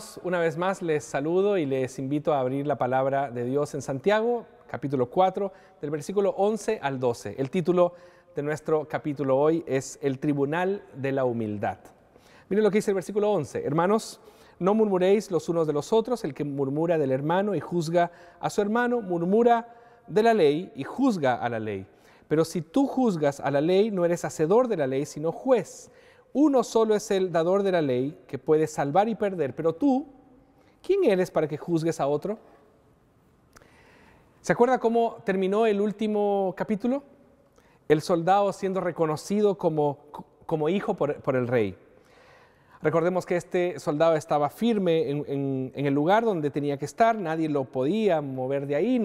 hermanos, una vez más les saludo y les invito a abrir la palabra de Dios en Santiago, capítulo 4, del versículo 11 al 12. El título de nuestro capítulo hoy es El Tribunal de la Humildad. Miren lo que dice el versículo 11. Hermanos, no murmuréis los unos de los otros. El que murmura del hermano y juzga a su hermano, murmura de la ley y juzga a la ley. Pero si tú juzgas a la ley, no eres hacedor de la ley, sino juez. Uno solo es el dador de la ley, que puede salvar y perder. Pero tú, ¿quién eres para que juzgues a otro? ¿Se acuerda cómo terminó el último capítulo? El soldado siendo reconocido como hijo por el rey. Recordemos que este soldado estaba firme en el lugar donde tenía que estar, nadie lo podía mover de ahí,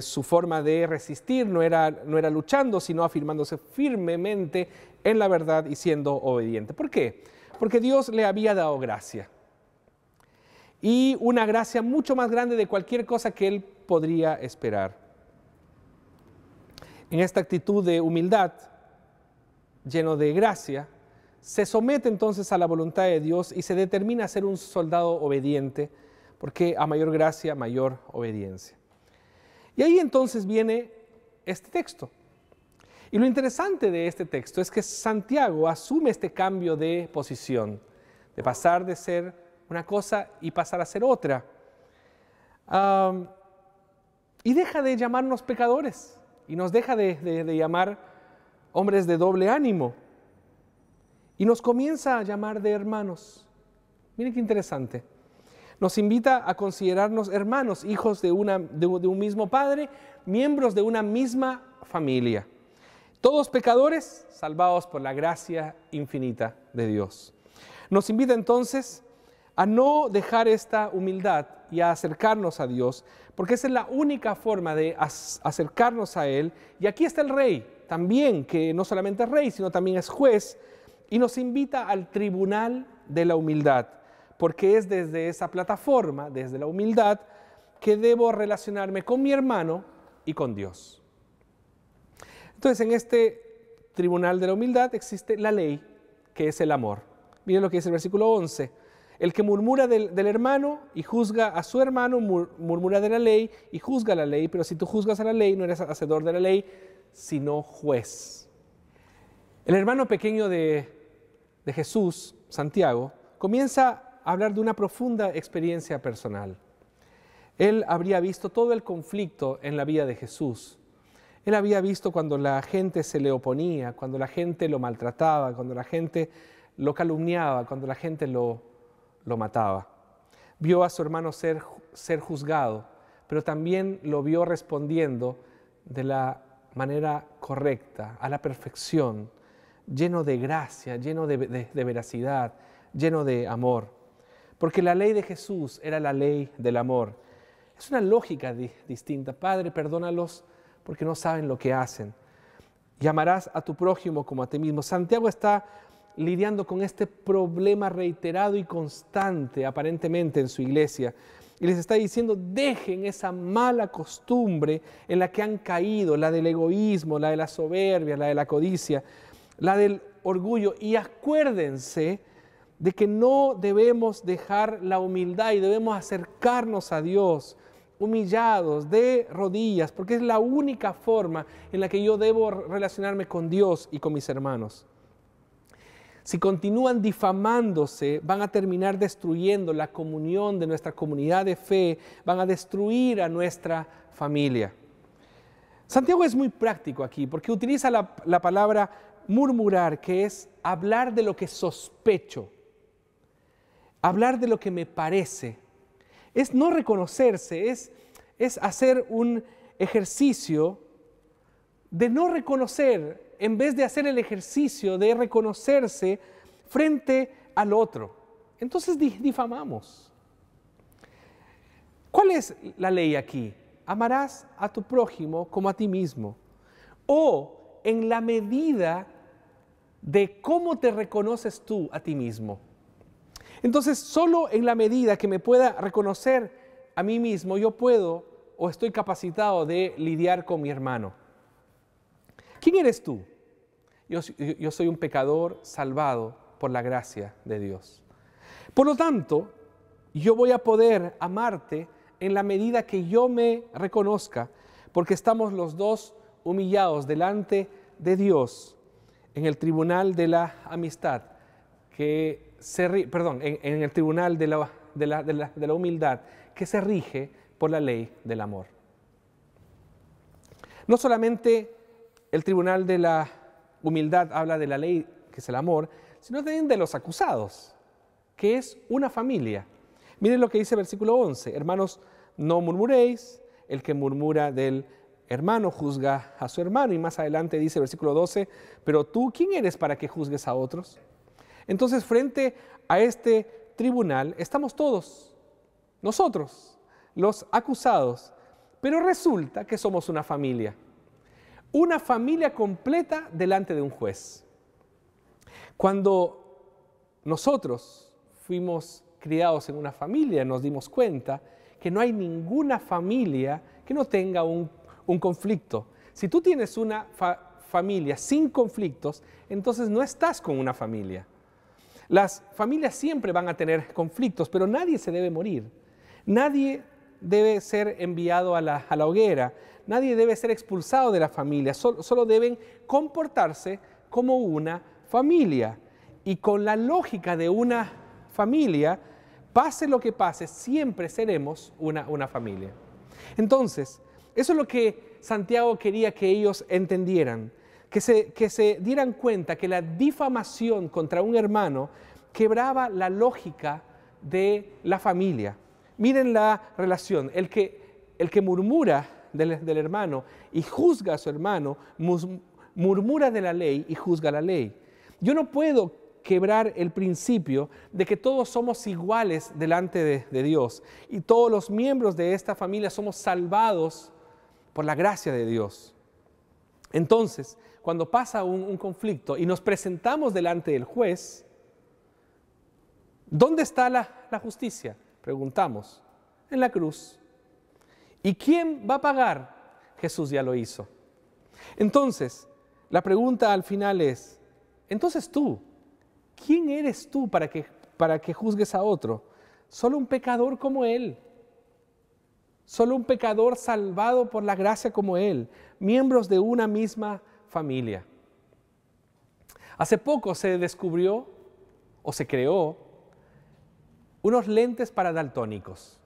su forma de resistir no era luchando, sino afirmándose firmemente en la verdad y siendo obediente. ¿Por qué? Porque Dios le había dado gracia. Y una gracia mucho más grande de cualquier cosa que él podría esperar. En esta actitud de humildad, lleno de gracia, se somete entonces a la voluntad de Dios y se determina a ser un soldado obediente, porque a mayor gracia, mayor obediencia. Y ahí entonces viene este texto. Y lo interesante de este texto es que Santiago asume este cambio de posición, de pasar de ser una cosa y pasar a ser otra. Y deja de llamarnos pecadores y nos deja de llamar hombres de doble ánimo. Y nos comienza a llamar de hermanos. Miren qué interesante. Nos invita a considerarnos hermanos, hijos de un mismo padre, miembros de una misma familia. Todos pecadores, salvados por la gracia infinita de Dios. Nos invita entonces a no dejar esta humildad y a acercarnos a Dios, porque esa es la única forma de acercarnos a Él. Y aquí está el Rey, también, que no solamente es Rey, sino también es juez, y nos invita al tribunal de la humildad, porque es desde esa plataforma, desde la humildad, que debo relacionarme con mi hermano y con Dios. Entonces, en este tribunal de la humildad existe la ley, que es el amor. Miren lo que dice el versículo 11. El que murmura del hermano y juzga a su hermano, murmura de la ley y juzga la ley, pero si tú juzgas a la ley, no eres hacedor de la ley, sino juez. El hermano pequeño de Jesús, Santiago, comienza a hablar de una profunda experiencia personal. Él habría visto todo el conflicto en la vida de Jesús. Él había visto cuando la gente se le oponía, cuando la gente lo maltrataba, cuando la gente lo calumniaba, cuando la gente lo mataba. Vio a su hermano ser juzgado, pero también lo vio respondiendo de la manera correcta, a la perfección, lleno de gracia, lleno de veracidad, lleno de amor. Porque la ley de Jesús era la ley del amor. Es una lógica distinta. Padre, perdónalos porque no saben lo que hacen. Y amarás a tu prójimo como a ti mismo. Santiago está lidiando con este problema reiterado y constante, aparentemente, en su iglesia. Y les está diciendo, dejen esa mala costumbre en la que han caído, la del egoísmo, la de la soberbia, la de la codicia, la del orgullo, y acuérdense de que no debemos dejar la humildad y debemos acercarnos a Dios humillados, de rodillas, porque es la única forma en la que yo debo relacionarme con Dios y con mis hermanos. Si continúan difamándose, van a terminar destruyendo la comunión de nuestra comunidad de fe, van a destruir a nuestra familia. Santiago es muy práctico aquí, porque utiliza la palabra murmurar, que es hablar de lo que sospecho, hablar de lo que me parece. Es no reconocerse, es hacer un ejercicio de no reconocer, en vez de hacer el ejercicio de reconocerse frente al otro. Entonces difamamos. ¿Cuál es la ley aquí? Amarás a tu prójimo como a ti mismo. O en la medida de cómo te reconoces tú a ti mismo. Entonces, solo en la medida que me pueda reconocer a mí mismo, yo puedo o estoy capacitado de lidiar con mi hermano. ¿Quién eres tú? Yo soy un pecador salvado por la gracia de Dios. Por lo tanto, yo voy a poder amarte en la medida que yo me reconozca, porque estamos los dos humillados delante de Dios en el tribunal de la amistad, en el tribunal de la humildad, que se rige por la ley del amor. No solamente el tribunal de la humildad habla de la ley, que es el amor, sino también de los acusados, que es una familia. Miren lo que dice el versículo 11: hermanos, no murmuréis, el que murmura del hermano juzga a su hermano. Y más adelante dice el versículo 12, pero tú, ¿quién eres para que juzgues a otros? Entonces, frente a este tribunal estamos todos, nosotros, los acusados, pero resulta que somos una familia completa delante de un juez. Cuando nosotros fuimos criados en una familia, nos dimos cuenta que no hay ninguna familia que no tenga un conflicto. Si tú tienes una familia sin conflictos, entonces no estás con una familia. Las familias siempre van a tener conflictos, pero nadie se debe morir. Nadie debe ser enviado a la hoguera. Nadie debe ser expulsado de la familia. Solo deben comportarse como una familia. Y con la lógica de una familia, pase lo que pase, siempre seremos una familia. Entonces, eso es lo que Santiago quería que ellos entendieran, que se dieran cuenta que la difamación contra un hermano quebraba la lógica de la familia. Miren la relación: el que murmura del hermano y juzga a su hermano, murmura de la ley y juzga la ley. Yo no puedo quebrar el principio de que todos somos iguales delante de Dios y todos los miembros de esta familia somos salvados por la gracia de Dios. Entonces, cuando pasa un conflicto y nos presentamos delante del juez, ¿dónde está la justicia? Preguntamos. En la cruz. ¿Y quién va a pagar? Jesús ya lo hizo. Entonces, la pregunta al final es: entonces tú, ¿quién eres tú para que juzgues a otro? Solo un pecador como él. Solo un pecador salvado por la gracia como él. Miembros de una misma familia. Hace poco se descubrió o se creó unos lentes para daltónicos.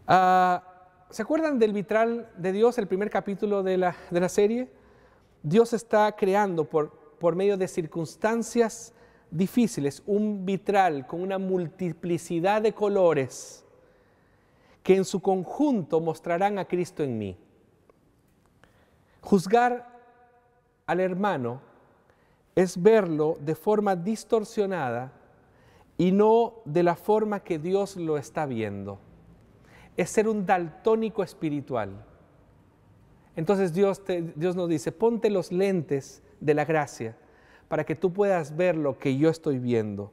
¿Se acuerdan del vitral de Dios, el primer capítulo de la serie? Dios está creando por medio de circunstancias difíciles un vitral con una multiplicidad de colores que en su conjunto mostrarán a Cristo en mí. Juzgar al hermano es verlo de forma distorsionada y no de la forma que Dios lo está viendo. Es ser un daltónico espiritual. Entonces Dios nos dice: ponte los lentes de la gracia para que tú puedas ver lo que yo estoy viendo,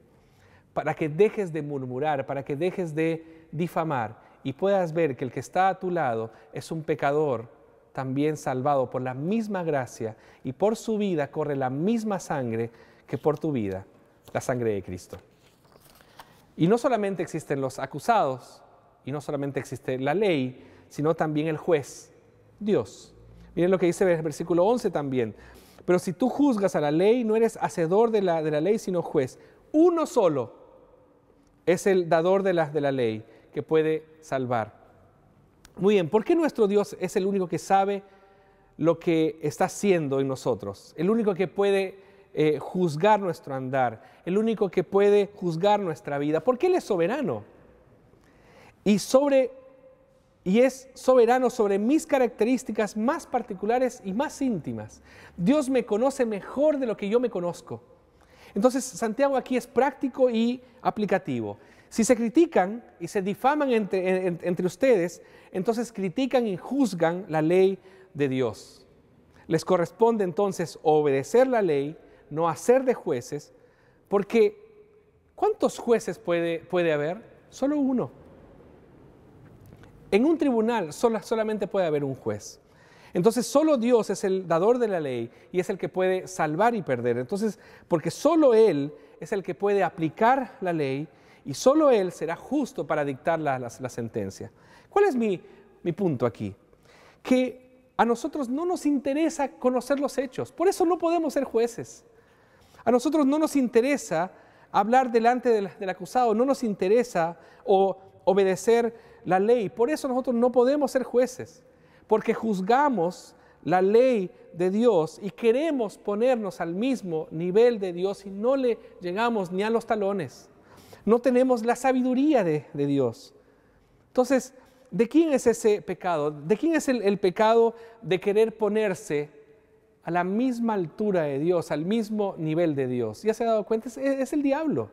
para que dejes de murmurar, para que dejes de difamar y puedas ver que el que está a tu lado es un pecador también salvado por la misma gracia y por su vida corre la misma sangre que por tu vida, la sangre de Cristo. Y no solamente existen los acusados, y no solamente existe la ley, sino también el juez, Dios. Miren lo que dice el versículo 11 también. Pero si tú juzgas a la ley, no eres hacedor de la ley, sino juez. Uno solo es el dador de la ley que puede salvar. Muy bien, ¿por qué nuestro Dios es el único que sabe lo que está haciendo en nosotros? El único que puede juzgar nuestro andar, el único que puede juzgar nuestra vida, porque Él es soberano. Y es soberano sobre mis características más particulares y más íntimas. Dios me conoce mejor de lo que yo me conozco. Entonces, Santiago aquí es práctico y aplicativo. Si se critican y se difaman entre ustedes, entonces critican y juzgan la ley de Dios. Les corresponde entonces obedecer la ley, no hacer de jueces, porque ¿cuántos jueces puede haber? Solo uno. En un tribunal solamente puede haber un juez. Entonces solo Dios es el dador de la ley y es el que puede salvar y perder. Entonces, porque solo Él es el que puede aplicar la ley y solo Él será justo para dictar la sentencia. ¿Cuál es mi punto aquí? Que a nosotros no nos interesa conocer los hechos, por eso no podemos ser jueces. A nosotros no nos interesa hablar delante del acusado, no nos interesa obedecer la ley, por eso nosotros no podemos ser jueces, porque juzgamos la ley de Dios y queremos ponernos al mismo nivel de Dios y no le llegamos ni a los talones. No tenemos la sabiduría de Dios. Entonces, ¿de quién es ese pecado? ¿De quién es el pecado de querer ponerse a la misma altura de Dios, al mismo nivel de Dios? ¿Ya se ha dado cuenta? Es el diablo.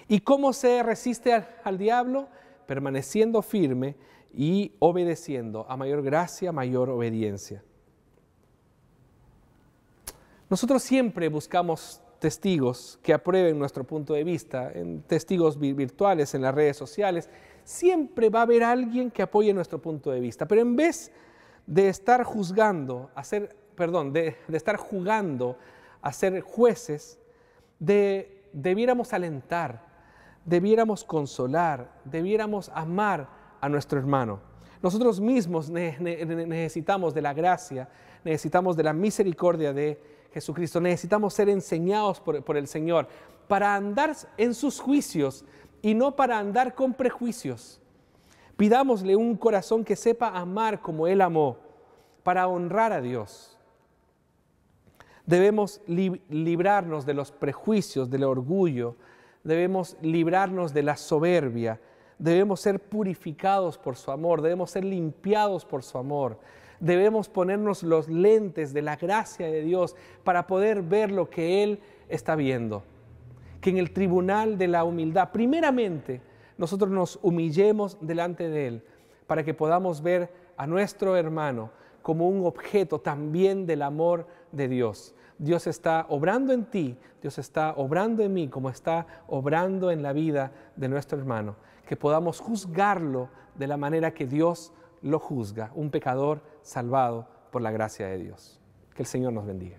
¿Y cómo se resiste al diablo? Permaneciendo firme y obedeciendo. A mayor gracia, mayor obediencia. Nosotros siempre buscamos testigos que aprueben nuestro punto de vista, en testigos virtuales, en las redes sociales. Siempre va a haber alguien que apoye nuestro punto de vista, pero en vez de estar juzgando, de estar jugando a ser jueces, debiéramos alentar, debiéramos consolar, debiéramos amar a nuestro hermano. Nosotros mismos necesitamos de la gracia, necesitamos de la misericordia de Jesucristo, necesitamos ser enseñados por el Señor para andar en sus juicios y no para andar con prejuicios. Pidámosle un corazón que sepa amar como Él amó, para honrar a Dios. Debemos librarnos de los prejuicios, del orgullo, debemos librarnos de la soberbia, debemos ser purificados por su amor, debemos ser limpiados por su amor, debemos ponernos los lentes de la gracia de Dios para poder ver lo que Él está viendo. Que en el tribunal de la humildad, primeramente, nosotros nos humillemos delante de Él para que podamos ver a nuestro hermano como un objeto también del amor de Dios. Dios está obrando en ti, Dios está obrando en mí, como está obrando en la vida de nuestro hermano. Que podamos juzgarlo de la manera que Dios lo juzga, un pecador salvado por la gracia de Dios. Que el Señor nos bendiga.